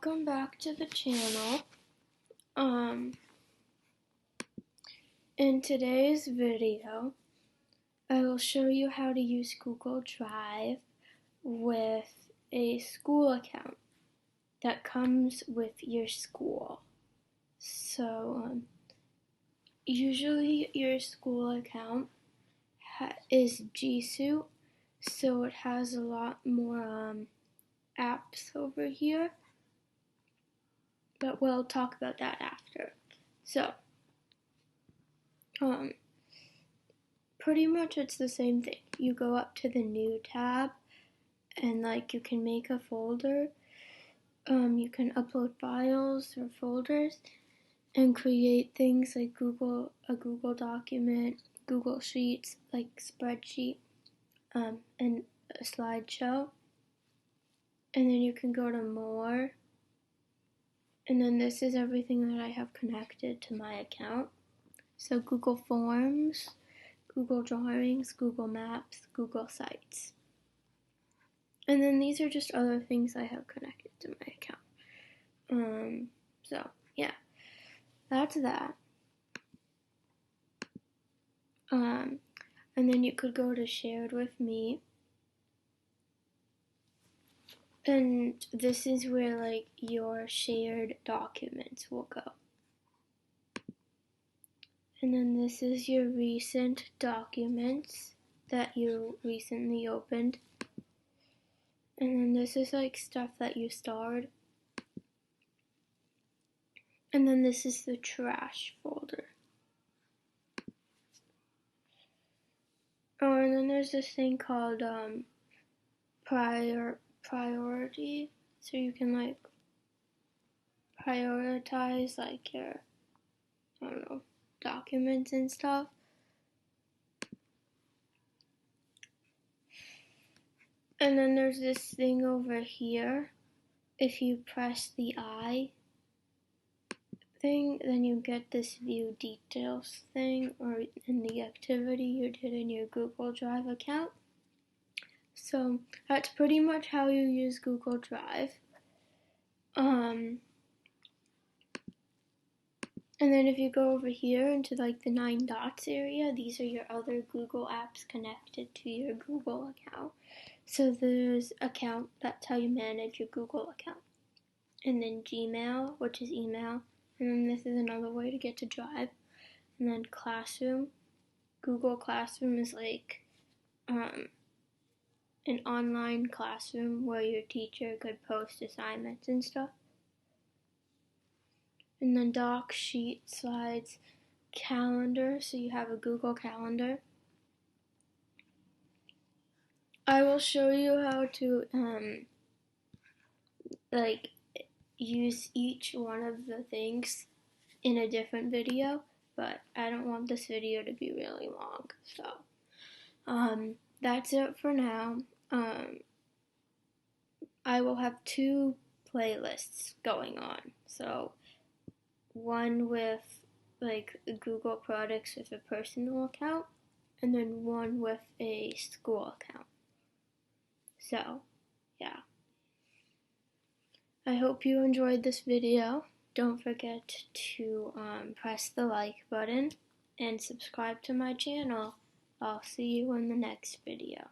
Welcome back to the channel. In today's video, I will show you how to use Google Drive with a school account that comes with your school. So, usually your school account is G Suite, so it has a lot more apps over here. But we'll talk about that after. So, pretty much it's the same thing. You go up to the new tab and you can make a folder. You can upload files or folders and create things like a Google document, Google Sheets, like spreadsheet, and a slideshow. And then you can go to more. And then this is everything that I have connected to my account. So Google Forms, Google Drawings, Google Maps, Google Sites. And then these are just other things I have connected to my account. So yeah, that's that. And then you could go to Shared with Me. And this is where your shared documents will go. And then this is your recent documents that you recently opened. And then this is stuff that you stored. And then this is the trash folder. Oh, and then there's this thing called priority. So you can prioritize your, I don't know, documents and stuff. And then there's this thing over here. If you press the I thing, then you get this view details thing, or in the activity you did in your Google Drive account. So that's pretty much how you use Google Drive. And then if you go over here into the 9 dots area, these are your other Google apps connected to your Google account. So there's account, that's how you manage your Google account. And then Gmail, which is email. And then this is another way to get to Drive. And then Classroom. Google Classroom is an online classroom where your teacher could post assignments and stuff. And then Docs, Sheets, Slides, Calendar, so you have a Google Calendar. I will show you how to use each one of the things in a different video, but I don't want this video to be really long. So that's it for now. I will have 2 playlists going on. So one with Google products with a personal account, and then one with a school account. So yeah, I hope you enjoyed this video. Don't forget to press the like button and subscribe to my channel. I'll see you in the next video.